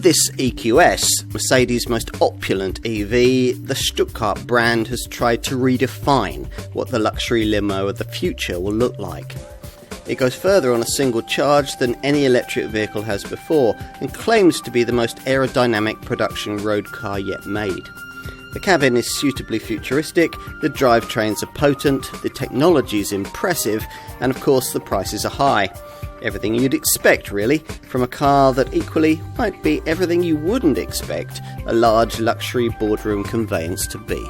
With this EQS, Mercedes' most opulent EV, the Stuttgart brand has tried to redefine what the luxury limo of the future will look like. It goes further on a single charge than any electric vehicle has before and claims to be the most aerodynamic production road car yet made. The cabin is suitably futuristic, the drivetrains are potent, the technology is impressive, and of course the prices are high. Everything you'd expect, really, from a car that equally might be everything you wouldn't expect a large luxury boardroom conveyance to be.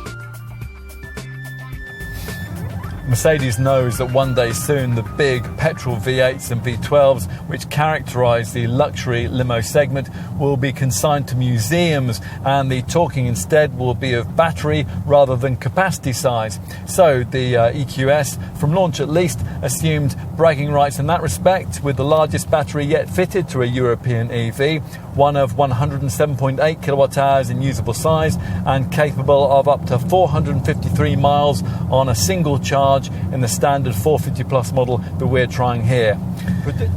Mercedes knows that one day soon the big petrol V8s and V12s, which characterise the luxury limo segment, will be consigned to museums, and the talking instead will be of battery rather than capacity size. So the EQS, from launch at least, assumed bragging rights in that respect, with the largest battery yet fitted to a European EV, one of 107.8 kilowatt hours in usable size and capable of up to 453 miles on a single charge in the standard 450 Plus model that we're trying here.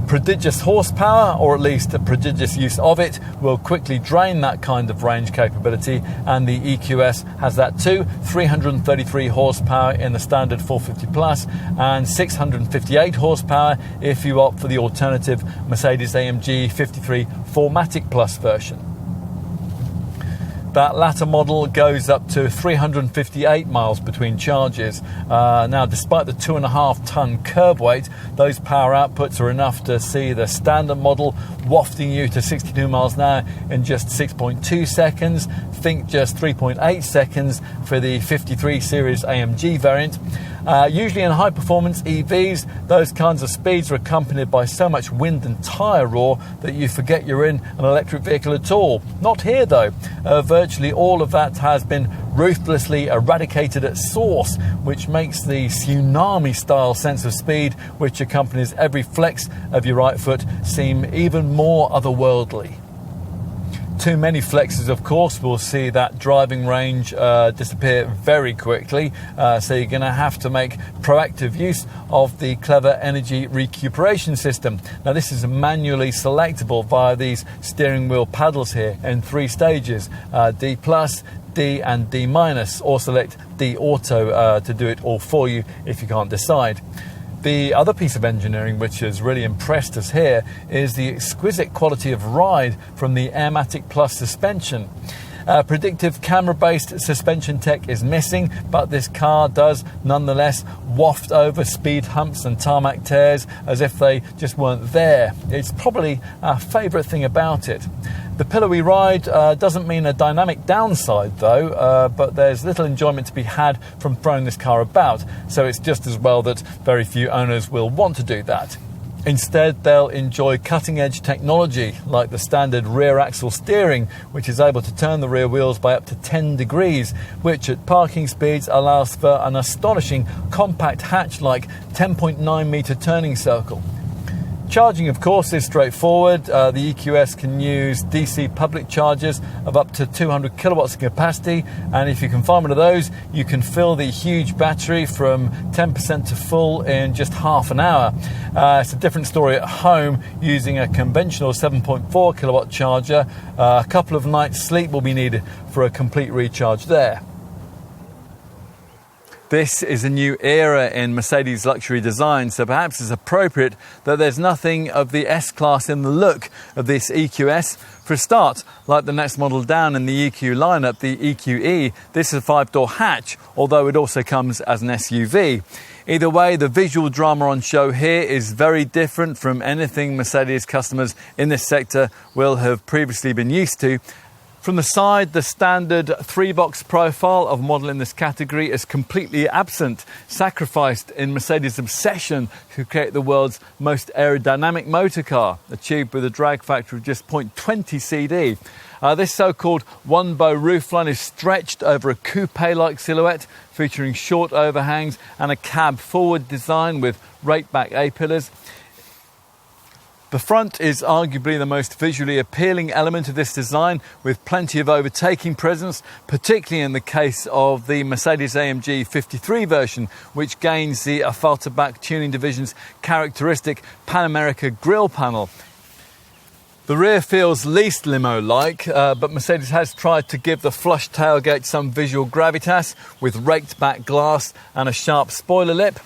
Prodigious horsepower, or at least a prodigious use of it, will quickly drain that kind of range capability, and the EQS has that too. 333 horsepower in the standard 450 Plus and 658 horsepower if you opt for the alternative Mercedes-AMG 53 4MATIC Plus version. That latter model goes up to 358 miles between charges. Now, despite the 2.5-ton curb weight, those power outputs are enough to see the standard model wafting you to 62 miles an hour in just 6.2 seconds. Think just 3.8 seconds for the 53 Series AMG variant. Usually in high-performance EVs, those kinds of speeds are accompanied by so much wind and tyre roar that you forget you're in an electric vehicle at all. Not here, though. Virtually all of that has been ruthlessly eradicated at source, which makes the tsunami-style sense of speed, which accompanies every flex of your right foot, seem even more otherworldly. Too many flexes, of course, will see that driving range disappear very quickly, so you're going to have to make proactive use of the clever energy recuperation system. Now, this is manually selectable via these steering wheel paddles here in 3 stages, D+, D and D-, or select D Auto to do it all for you if you can't decide. The other piece of engineering which has really impressed us here is the exquisite quality of ride from the Airmatic Plus suspension. Predictive camera-based suspension tech is missing, but this car does nonetheless waft over speed humps and tarmac tears as if they just weren't there. It's probably our favourite thing about it. The pillowy ride doesn't mean a dynamic downside though, but there's little enjoyment to be had from throwing this car about, so it's just as well that very few owners will want to do that. Instead, they'll enjoy cutting-edge technology like the standard rear axle steering, which is able to turn the rear wheels by up to 10 degrees, which at parking speeds allows for an astonishing compact hatch-like 10.9 metre turning circle. Charging, of course, is straightforward. The EQS can use DC public chargers of up to 200 kilowatts in capacity, and if you can find one of those, you can fill the huge battery from 10% to full in just half an hour. It's a different story at home using a conventional 7.4 kilowatt charger. A couple of nights' sleep will be needed for a complete recharge there. This is a new era in Mercedes luxury design, so perhaps it's appropriate that there's nothing of the S-Class in the look of this EQS. For a start, like the next model down in the EQ lineup, the EQE, this is a 5-door hatch, although it also comes as an SUV. Either way, the visual drama on show here is very different from anything Mercedes customers in this sector will have previously been used to. From the side, the standard 3-box profile of model in this category is completely absent, sacrificed in Mercedes' obsession to create the world's most aerodynamic motor car, achieved with a drag factor of just 0.20 CD. This so-called one-bow roofline is stretched over a coupe-like silhouette, featuring short overhangs and a cab-forward design with rake-back A-pillars. The front is arguably the most visually appealing element of this design, with plenty of overtaking presence, particularly in the case of the Mercedes-AMG 53 version, which gains the Affalterbach tuning division's characteristic Pan America grille panel. The rear feels least limo-like, but Mercedes has tried to give the flush tailgate some visual gravitas with raked back glass and a sharp spoiler lip.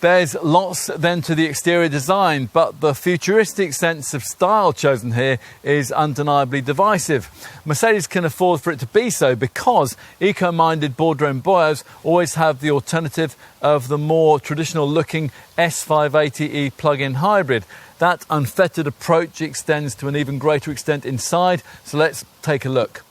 There's lots then to the exterior design, but the futuristic sense of style chosen here is undeniably divisive. Mercedes can afford for it to be so because eco-minded boardroom boyos always have the alternative of the more traditional looking S580e plug-in hybrid. That unfettered approach extends to an even greater extent inside, so let's take a look.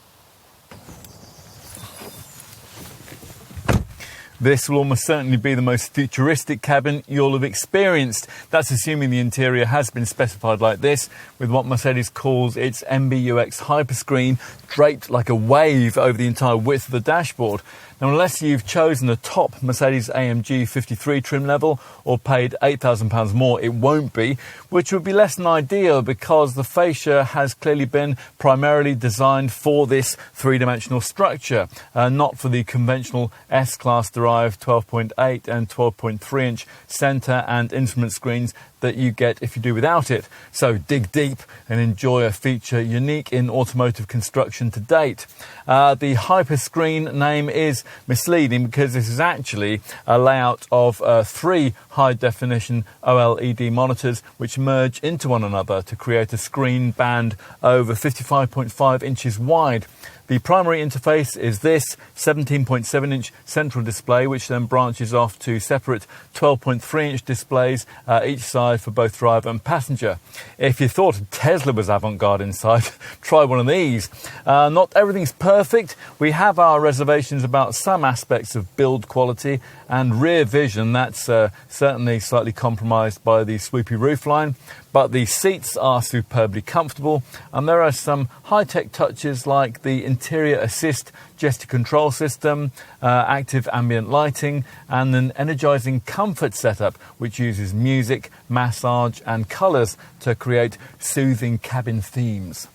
This will almost certainly be the most futuristic cabin you'll have experienced. That's assuming the interior has been specified like this, with what Mercedes calls its MBUX hyperscreen draped like a wave over the entire width of the dashboard. Now, unless you've chosen the top Mercedes-AMG 53 trim level or paid £8,000 more, it won't be, which would be less than ideal because the fascia has clearly been primarily designed for this three-dimensional structure, not for the conventional S-Class derived 12.8 and 12.3 inch centre and instrument screens that you get if you do without it. So dig deep and enjoy a feature unique in automotive construction to date. The hyperscreen name is misleading because this is actually a layout of 3 high-definition OLED monitors which merge into one another to create a screen band over 55.5 inches wide. The primary interface is this 17.7-inch central display, which then branches off to separate 12.3-inch displays each side for both driver and passenger. If you thought a Tesla was avant-garde inside, try one of these. Not everything's perfect. We have our reservations about some aspects of build quality and rear vision. That's certainly slightly compromised by the swoopy roofline. But the seats are superbly comfortable, and there are some high-tech touches like the interior assist gesture control system, active ambient lighting, and an energizing comfort setup which uses music, massage and colours to create soothing cabin themes.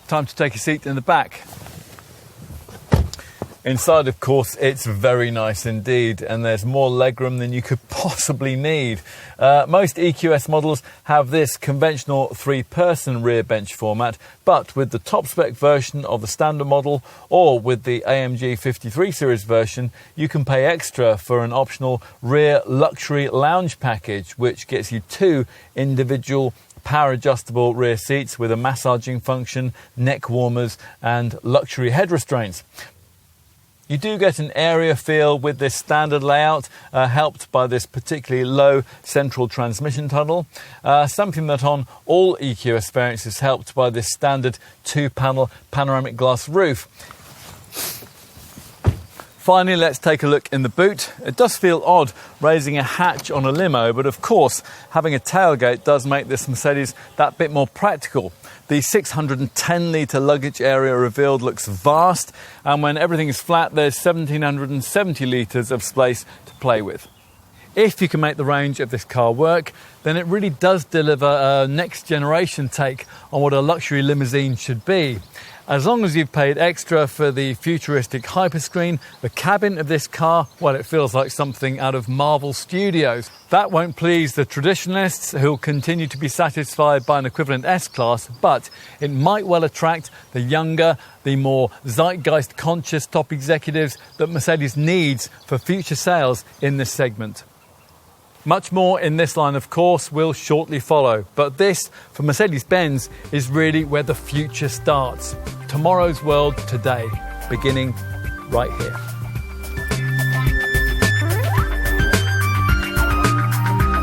Time to take a seat in the back. Inside, of course, it's very nice indeed, and there's more legroom than you could possibly need. Most EQS models have this conventional 3-person rear bench format, but with the top spec version of the standard model or with the AMG 53 series version, you can pay extra for an optional rear luxury lounge package, which gets you 2 individual power adjustable rear seats with a massaging function, neck warmers and luxury head restraints. You do get an area feel with this standard layout, helped by this particularly low central transmission tunnel, something that on all EQS variants is helped by this standard 2-panel panoramic glass roof. Finally, let's take a look in the boot. It does feel odd raising a hatch on a limo, but of course, having a tailgate does make this Mercedes that bit more practical. The 610-litre luggage area revealed looks vast, and when everything is flat, there's 1,770 litres of space to play with. If you can make the range of this car work, then it really does deliver a next-generation take on what a luxury limousine should be. As long as you've paid extra for the futuristic hyperscreen, the cabin of this car, well, it feels like something out of Marvel Studios. That won't please the traditionalists who'll continue to be satisfied by an equivalent S-Class, but it might well attract the younger, the more zeitgeist-conscious top executives that Mercedes needs for future sales in this segment. Much more in this line, of course, will shortly follow. But this, for Mercedes-Benz, is really where the future starts. Tomorrow's world today, beginning right here.